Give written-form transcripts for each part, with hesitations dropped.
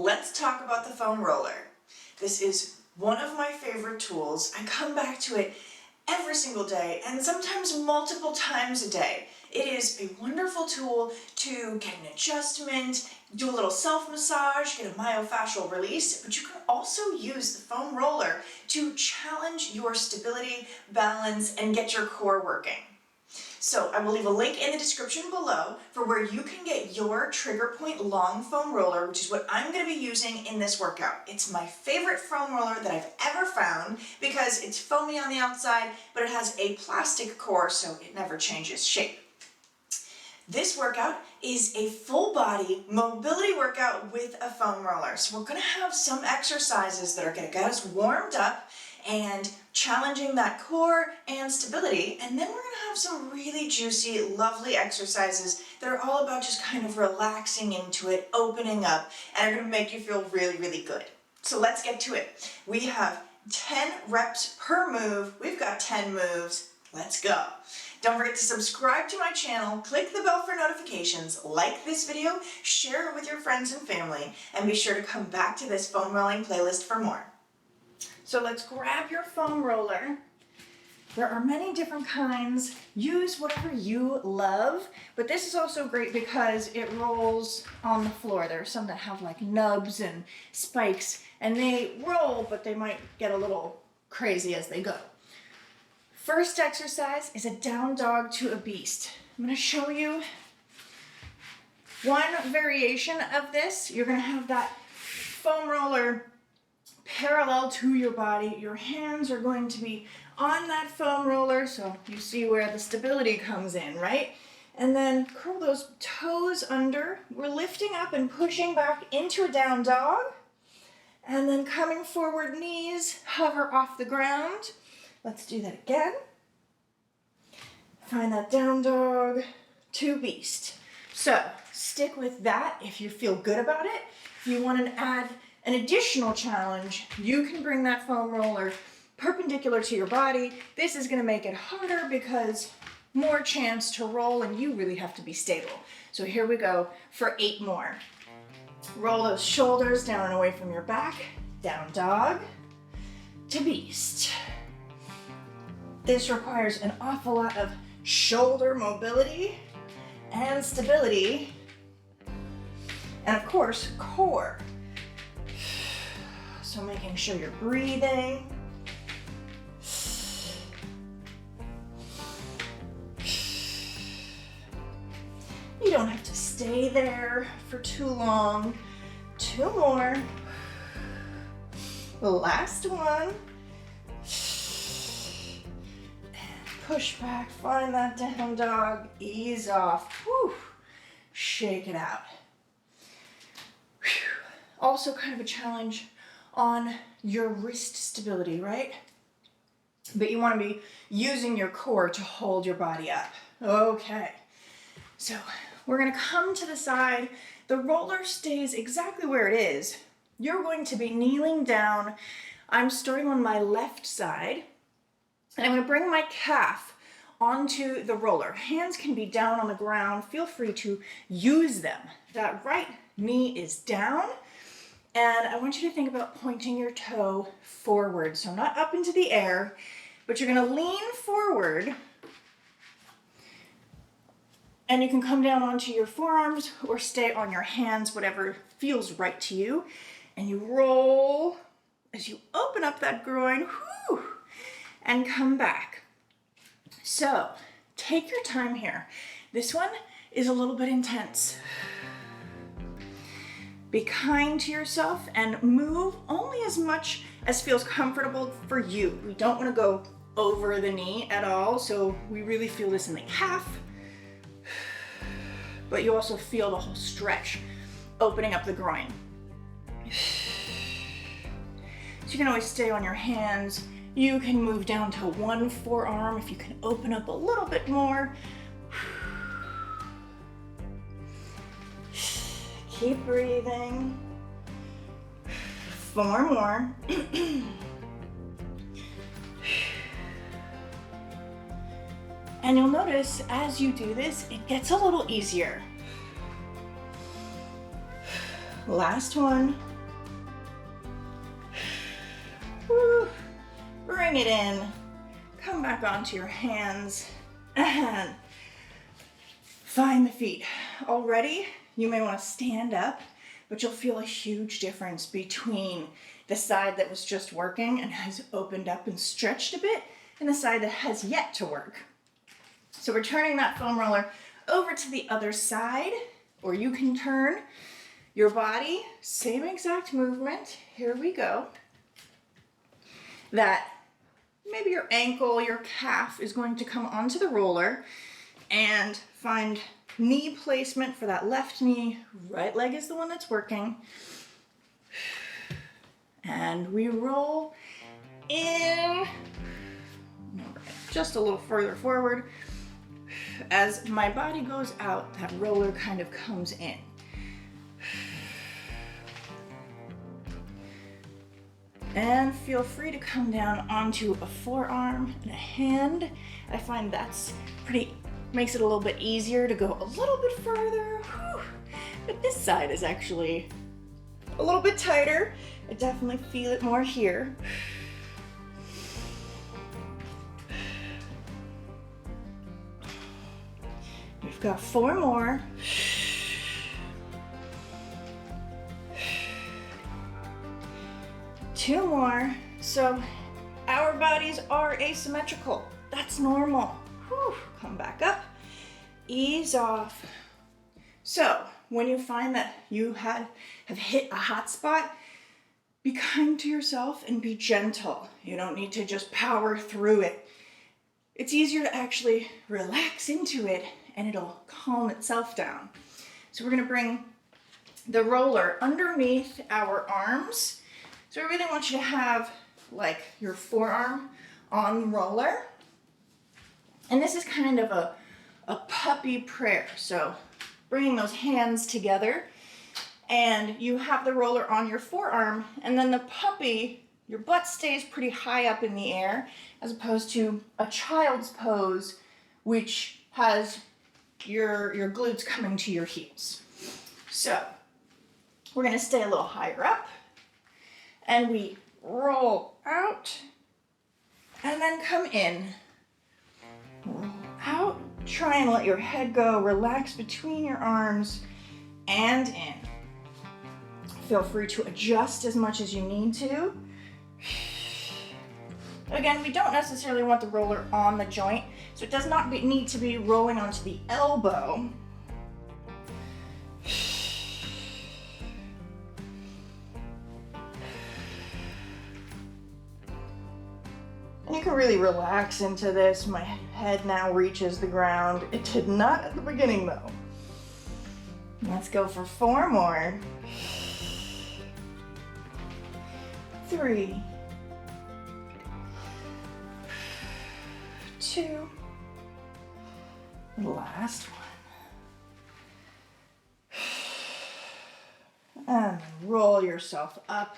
let's talk about the foam roller. This is one of my favorite tools. I come back to it every single day and sometimes multiple times a day. It is a wonderful tool to get an adjustment, do a little self-massage, get a myofascial release, but you can also use the foam roller to challenge your stability, balance, and get your core working. So I will leave a link in the description below for where you can get your trigger point long foam roller, which is what I'm going to be using in this workout. It's my favorite foam roller that I've ever found because it's foamy on the outside, but it has a plastic core so it never changes shape. This workout is a full body mobility workout with a foam roller. So we're going to have some exercises that are going to get us warmed up and challenging that core and stability. And then we're going to have some really juicy, lovely exercises that are all about just kind of relaxing into it, opening up, and are going to make you feel really, really good. So let's get to it. We have 10 reps per move. We've got 10 moves. Let's go. Don't forget to subscribe to my channel, click the bell for notifications, like this video, share it with your friends and family, and be sure to come back to this foam rolling playlist for more. So let's grab your foam roller. There are many different kinds. Use whatever you love, but this is also great because it rolls on the floor. There are some that have like nubs and spikes, and they roll, but they might get a little crazy as they go. First exercise is a down dog to a beast. I'm going to show you one variation of this. You're going to have that foam roller parallel to your body. Your hands are going to be on that foam roller, so you see where the stability comes in, right? And then curl those toes under. We're lifting up and pushing back into a down dog. And then coming forward, knees hover off the ground. Let's do that again. Find that down dog to beast. So stick with that if you feel good about it. If you want to add an additional challenge, you can bring that foam roller perpendicular to your body. This is going to make it harder because more chance to roll and you really have to be stable. So here we go for 8 more. Roll those shoulders down and away from your back. Down dog to beast. This requires an awful lot of shoulder mobility and stability, and of course, core. So making sure you're breathing. You don't have to stay there for too long. 2 more. The last one. Push back, find that down dog, ease off. Whew. Shake it out. Whew. Also kind of a challenge on your wrist stability, right? But you want to be using your core to hold your body up. Okay, so we're going to come to the side. The roller stays exactly where it is. You're going to be kneeling down. I'm starting on my left side. And I'm going to bring my calf onto the roller. Hands can be down on the ground. Feel free to use them. That right knee is down. And I want you to think about pointing your toe forward. So not up into the air, but you're going to lean forward. And you can come down onto your forearms or stay on your hands, whatever feels right to you. And you roll as you open up that groin. Whew, and come back. So take your time here. This one is a little bit intense. Be kind to yourself and move only as much as feels comfortable for you. We don't want to go over the knee at all, so we really feel this in the calf, but you also feel the whole stretch, opening up the groin. So you can always stay on your hands. You can move down to one forearm if you can open up a little bit more. Keep breathing. 4 more. And you'll notice as you do this, it gets a little easier. Last one. bring it in, come back onto your hands, and find the feet. Already, you may want to stand up, but you'll feel a huge difference between the side that was just working and has opened up and stretched a bit, and the side that has yet to work. So we're turning that foam roller over to the other side, or you can turn your body, same exact movement. Here we go. That maybe your ankle, your calf is going to come onto the roller, and find knee placement for that left knee. Right leg is the one that's working. And we roll in, just a little further forward. As my body goes out, that roller kind of comes in. And feel free to come down onto a forearm and a hand. I find that's makes it a little bit easier to go a little bit further. Whew. But this side is actually a little bit tighter. I definitely feel it more here. We've got 4 more. Two more. So our bodies are asymmetrical. That's normal. Whew. Come back up. Ease off. So when you find that you have hit a hot spot, be kind to yourself and be gentle. You don't need to just power through it. It's easier to actually relax into it and it'll calm itself down. So we're gonna bring the roller underneath our arms. So I really want you to have like your forearm on the roller. And this is kind of a puppy prayer. So bringing those hands together, and you have the roller on your forearm, and then the puppy, your butt stays pretty high up in the air, as opposed to a child's pose, which has your glutes coming to your heels. So we're gonna stay a little higher up, and we roll out, and then come in. Roll out, try and let your head go, relax between your arms, and in. Feel free to adjust as much as you need to. Again, we don't necessarily want the roller on the joint, so it does not need to be rolling onto the elbow. And you can really relax into this. My head now reaches the ground. It did not at the beginning though. Let's go for 4 more. 3, 2, last one. And roll yourself up.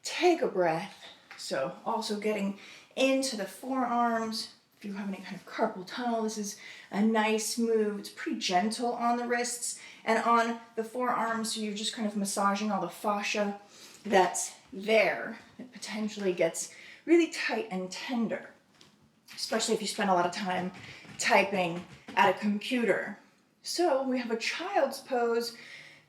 Take a breath. So also getting into the forearms. If you have any kind of carpal tunnel, this is a nice move. It's pretty gentle on the wrists and on the forearms, so you're just kind of massaging all the fascia that's there. It potentially gets really tight and tender, especially if you spend a lot of time typing at a computer. So we have a child's pose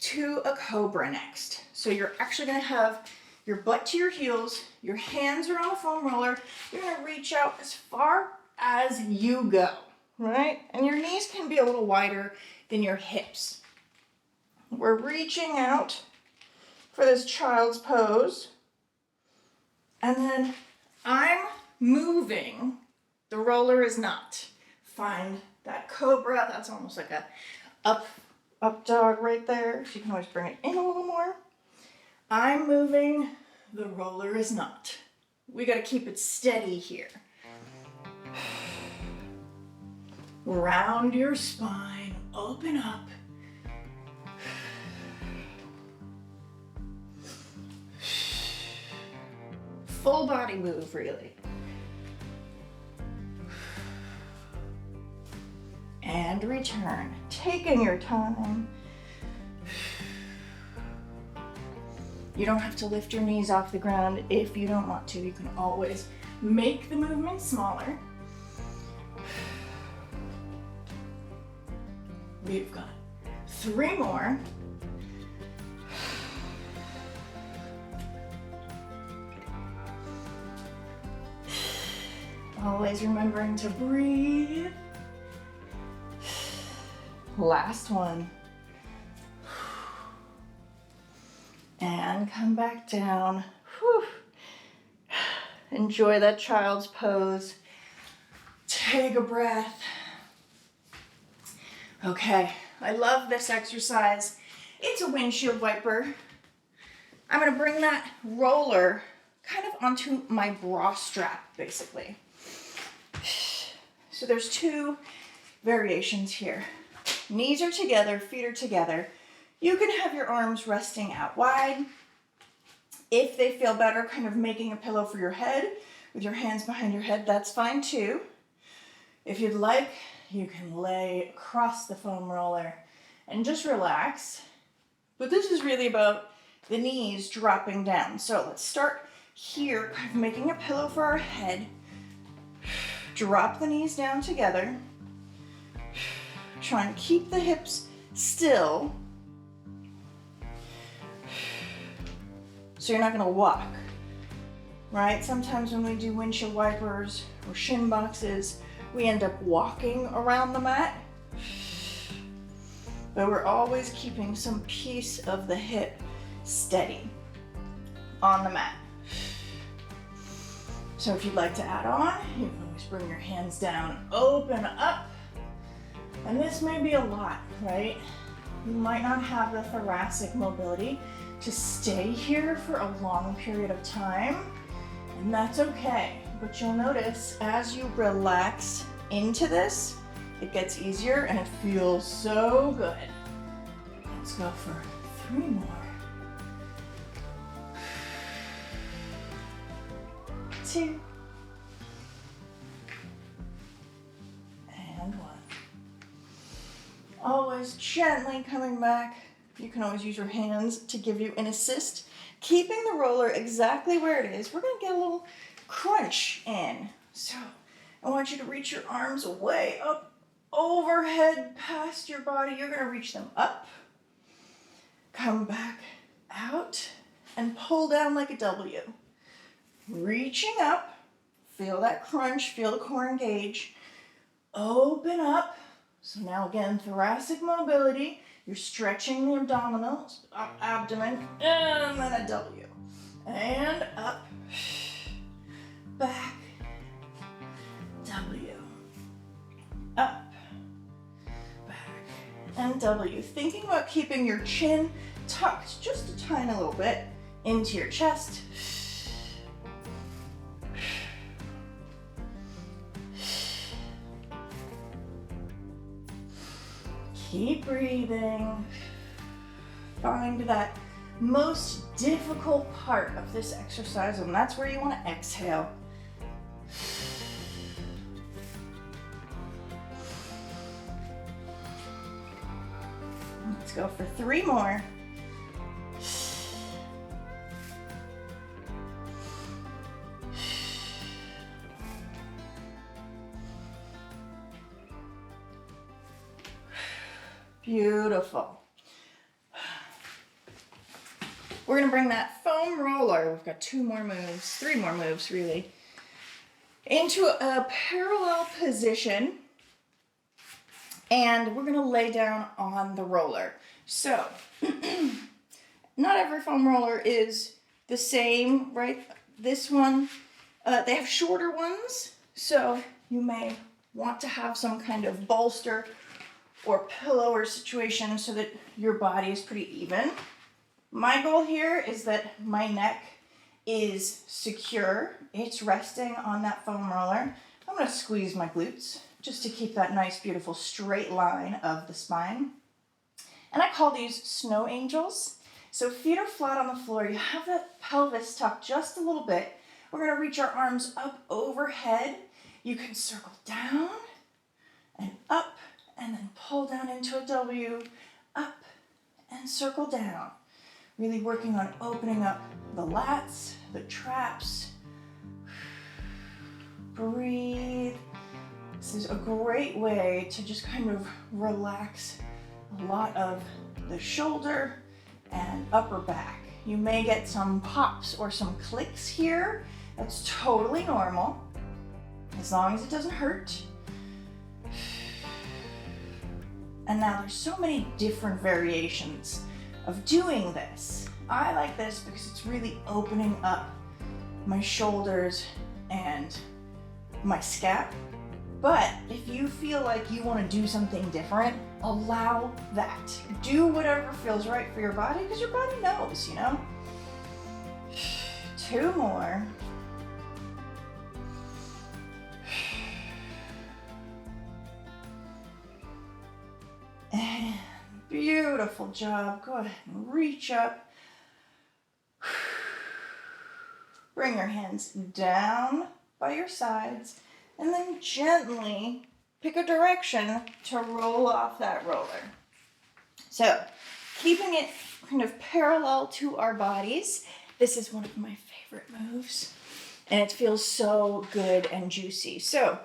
to a cobra next. So you're actually gonna have your butt to your heels, your hands are on the foam roller, you're gonna reach out as far as you go, right? And your knees can be a little wider than your hips. We're reaching out for this child's pose. And then I'm moving, the roller is not. Find that cobra, that's almost like a up dog right there. So you can always bring it in a little more. I'm moving, the roller is not. We gotta keep it steady here. Round your spine, open up. Full body move, really. And return, taking your time. You don't have to lift your knees off the ground if you don't want to. You can always make the movement smaller. We've got 3 more. Always remembering to breathe. Last one. And come back down. Whew. Enjoy that child's pose. Take a breath. Okay, I love this exercise. It's a windshield wiper. I'm gonna bring that roller kind of onto my bra strap, basically. So there's 2 variations here. Knees are together, feet are together. You can have your arms resting out wide. If they feel better, kind of making a pillow for your head with your hands behind your head, that's fine too. If you'd like, you can lay across the foam roller and just relax. But this is really about the knees dropping down. So let's start here, kind of making a pillow for our head. Drop the knees down together. Try and keep the hips still. So you're not gonna walk, right? Sometimes when we do windshield wipers or shin boxes, we end up walking around the mat. But we're always keeping some piece of the hip steady on the mat. So if you'd like to add on, you can always bring your hands down, open up. And this may be a lot, right? You might not have the thoracic mobility to stay here for a long period of time, and that's okay. But you'll notice as you relax into this, it gets easier and it feels so good. Let's go for 3 more. 2. And 1. Always gently coming back. You can always use your hands to give you an assist. Keeping the roller exactly where it is, we're gonna get a little crunch in. So I want you to reach your arms way up overhead past your body. You're gonna reach them up, come back out, and pull down like a W. Reaching up, feel that crunch, feel the core engage. Open up. So now again, thoracic mobility. You're stretching the abdominals, abdomen, and then a W. And up, back, W. Up, back, and W. Thinking about keeping your chin tucked just a tiny little bit into your chest. Keep breathing. Find that most difficult part of this exercise, and that's where you want to exhale. Let's go for 3 more. Beautiful. We're gonna bring that foam roller, we've got 2 more moves, 3 more moves really, into a parallel position, and we're gonna lay down on the roller. So, not every foam roller is the same, right? This one, they have shorter ones, so you may want to have some kind of bolster or pillow or situation so that your body is pretty even. My goal here is that my neck is secure. It's resting on that foam roller. I'm gonna squeeze my glutes just to keep that nice, beautiful straight line of the spine. And I call these snow angels. So feet are flat on the floor. You have the pelvis tucked just a little bit. We're gonna reach our arms up overhead. You can circle down and up, and then pull down into a W, up and circle down. Really working on opening up the lats, the traps. breathe. This is a great way to just kind of relax a lot of the shoulder and upper back. You may get some pops or some clicks here. That's totally normal, as long as it doesn't hurt. And now there's so many different variations of doing this. I like this because it's really opening up my shoulders and my scap. But if you feel like you want to do something different, allow that. Do whatever feels right for your body, because your body knows, you know? 2 more. And beautiful job. Go ahead and reach up. Bring your hands down by your sides, and then gently pick a direction to roll off that roller. So, keeping it kind of parallel to our bodies, this is one of my favorite moves, and it feels so good and juicy. So,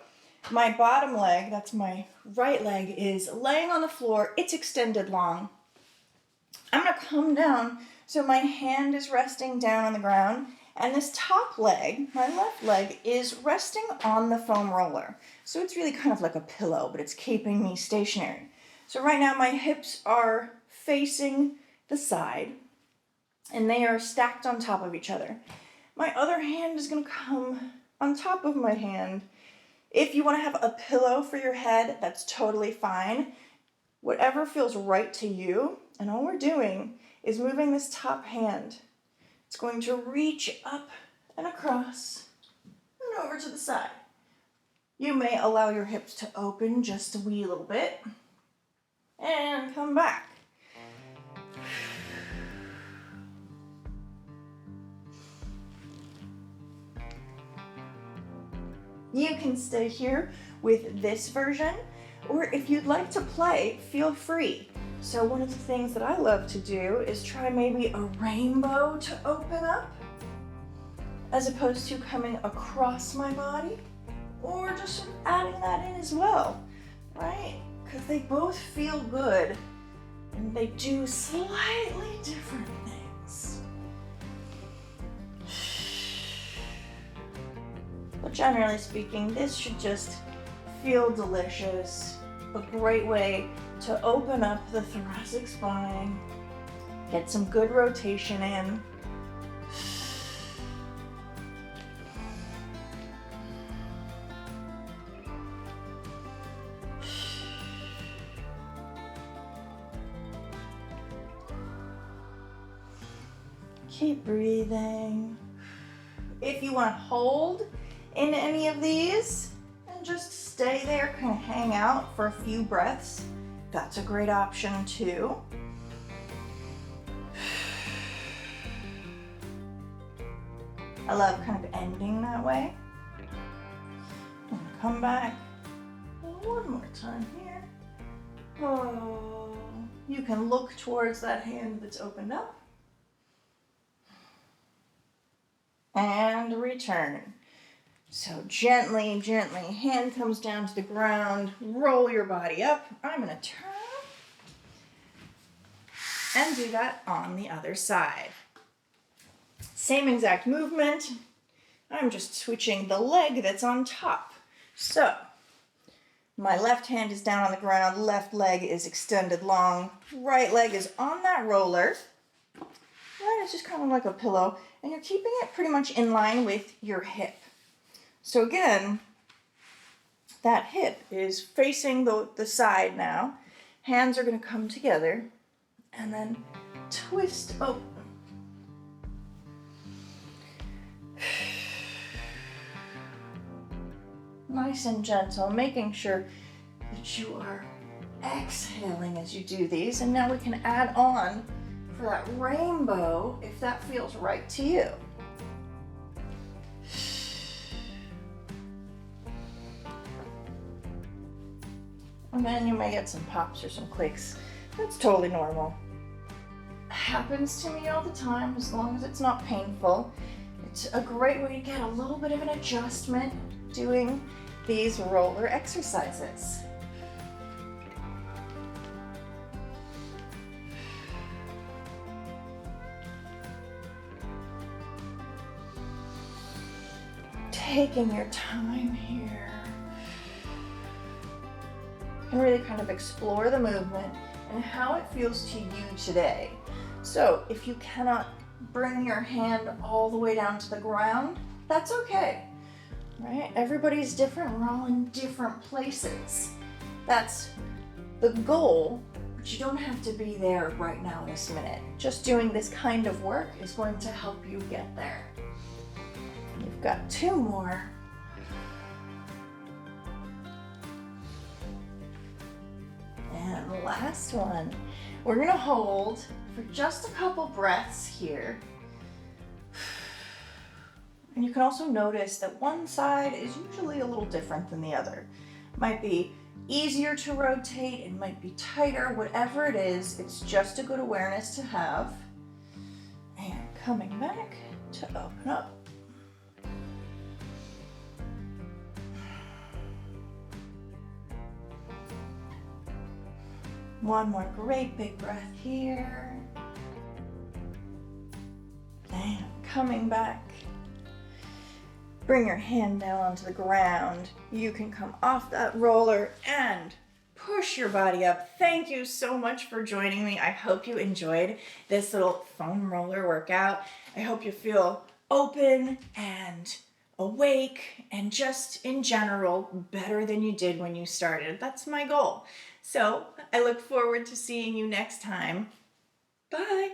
my bottom leg, that's my right leg, is laying on the floor. It's extended long. I'm gonna come down so my hand is resting down on the ground, and this top leg, my left leg, is resting on the foam roller. So it's really kind of like a pillow, but it's keeping me stationary. So right now my hips are facing the side, and they are stacked on top of each other. My other hand is gonna come on top of my hand. If you wanna have a pillow for your head, that's totally fine. Whatever feels right to you, and all we're doing is moving this top hand. It's going to reach up and across and over to the side. You may allow your hips to open just a wee little bit and come back. You can stay here with this version, or if you'd like to play, feel free. So one of the things that I love to do is try maybe a rainbow to open up, as opposed to coming across my body, or just adding that in as well, right? Because they both feel good, and they do slightly different things. But generally speaking, this should just feel delicious. A great way to open up the thoracic spine, get some good rotation in. Keep breathing. If you want to hold in any of these and just stay there, kind of hang out for a few breaths, that's a great option too. I love kind of ending that way. I'm gonna come back one more time here. Oh, you can look towards that hand that's opened up. And return. So gently, gently, hand comes down to the ground, roll your body up. I'm gonna turn and do that on the other side. Same exact movement. I'm just switching the leg that's on top. So my left hand is down on the ground, left leg is extended long, right leg is on that roller. Right, it's just kind of like a pillow, and you're keeping it pretty much in line with your hip. So again, that hip is facing the side now. Hands are going to come together and then twist open. Nice and gentle, making sure that you are exhaling as you do these. And now we can add on for that rainbow if that feels right to you. And then you may get some pops or some clicks. That's totally normal. Happens to me all the time, as long as it's not painful. It's a great way to get a little bit of an adjustment doing these roller exercises. Taking your time here. And really kind of explore the movement and how it feels to you today. So if you cannot bring your hand all the way down to the ground, that's okay, right? Everybody's different, we're all in different places. That's the goal, but you don't have to be there right now in this minute. Just doing this kind of work is going to help you get there. You've got 2 more. And the last one. We're gonna hold for just a couple breaths here. And you can also notice that one side is usually a little different than the other. It might be easier to rotate, it might be tighter, whatever it is, it's just a good awareness to have. And coming back to open up. One more great big breath here. And coming back. Bring your hand down onto the ground. You can come off that roller and push your body up. Thank you so much for joining me. I hope you enjoyed this little foam roller workout. I hope you feel open and awake and just in general better than you did when you started. That's my goal. So I look forward to seeing you next time. Bye.